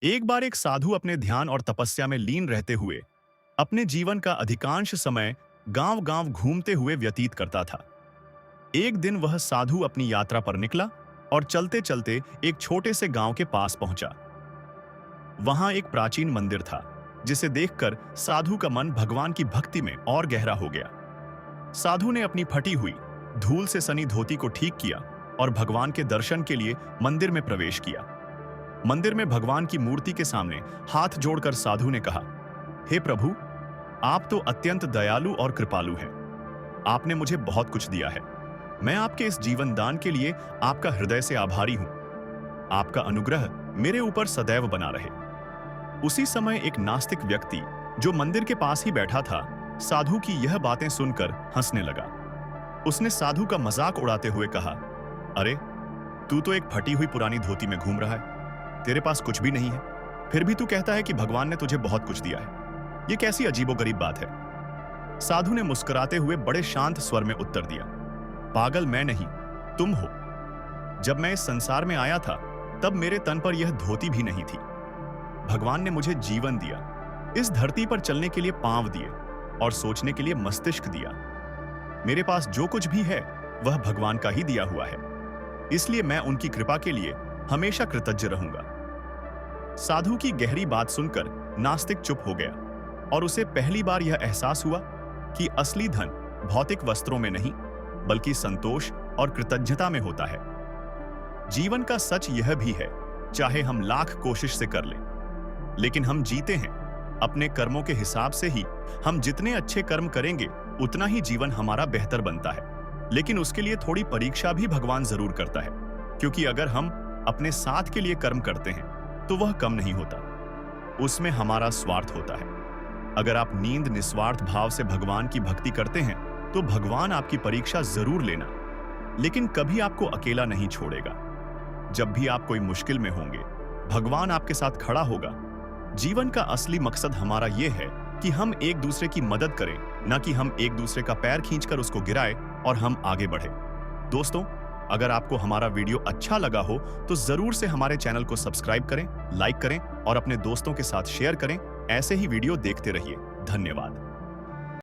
एक बार एक साधु अपने ध्यान और तपस्या में लीन रहते हुए अपने जीवन का अधिकांश समय गांव-गांव घूमते हुए व्यतीत करता था। एक दिन वह साधु अपनी यात्रा पर निकला और चलते-चलते एक छोटे से गांव के पास पहुंचा। वहां एक प्राचीन मंदिर था, जिसे देखकर साधु का मन भगवान की भक्ति में और गहरा हो गया। साधु ने अपनी फटी हुई, धूल से सनी धोती को ठीक किया और भगवान के दर्शन के लिए मंदिर में प्रवेश किया। मंदिर में भगवान की मूर्ति के सामने हाथ जोड़कर साधु ने कहा, हे प्रभु, आप तो अत्यंत दयालु और कृपालु हैं। आपने मुझे बहुत कुछ दिया है। मैं आपके इस जीवन दान के लिए आपका हृदय से आभारी हूं। आपका अनुग्रह मेरे ऊपर सदैव बना रहे। उसी समय एक नास्तिक व्यक्ति जो मंदिर के पास ही बैठा था, साधु की यह बातें सुनकर हंसने लगा। उसने साधु का मजाक उड़ाते हुए कहा, अरे, तू तो एक फटी हुई पुरानी धोती में घूम रहा है। तेरे पास कुछ भी नहीं है, फिर भी तू कहता है कि भगवान ने तुझे बहुत कुछ दिया है। ये कैसी अजीबोगरीब बात है। साधु ने मुस्कुराते हुए बड़े शांत स्वर में उत्तर दिया, पागल मैं नहीं, तुम हो। जब मैं इस संसार में आया था, तब मेरे तन पर यह धोती भी नहीं थी। भगवान ने मुझे जीवन दिया, इस धरती पर चलने के लिए पांव दिए और सोचने के लिए मस्तिष्क दिया। मेरे पास जो कुछ भी है वह भगवान का ही दिया हुआ है, इसलिए मैं उनकी कृपा के लिए हमेशा कृतज्ञ रहूंगा। साधु की गहरी बात सुनकर नास्तिक चुप हो गया और उसे पहली बार यह एहसास हुआ कि असली धन भौतिक वस्त्रों में नहीं, बल्कि संतोष और कृतज्ञता में होता है। जीवन का सच यह भी है, चाहे हम लाख कोशिश से कर लें, लेकिन हम जीते हैं अपने कर्मों के हिसाब से ही। हम जितने अच्छे कर्म करेंगे, उतना ही जीवन हमारा बेहतर बनता है। लेकिन उसके लिए थोड़ी परीक्षा भी भगवान जरूर करता है, क्योंकि अगर हम अपने साथ के लिए कर्म करते हैं तो वह कम नहीं होता, उसमें हमारा स्वार्थ होता है। अगर आप नींद निस्वार्थ भाव से भगवान की भक्ति करते हैं तो भगवान आपकी परीक्षा जरूर लेना, लेकिन कभी आपको अकेला नहीं छोड़ेगा। जब भी आप कोई मुश्किल में होंगे, भगवान आपके साथ खड़ा होगा। जीवन का असली मकसद हमारा यह है कि हम एक दूसरे की मदद करें, न कि हम एक दूसरे का पैर खींचकर उसको गिराएं और हम आगे बढ़े। दोस्तों, अगर आपको हमारा वीडियो अच्छा लगा हो तो जरूर से हमारे चैनल को सब्सक्राइब करें, लाइक करें और अपने दोस्तों के साथ शेयर करें। ऐसे ही वीडियो देखते रहिए। धन्यवाद।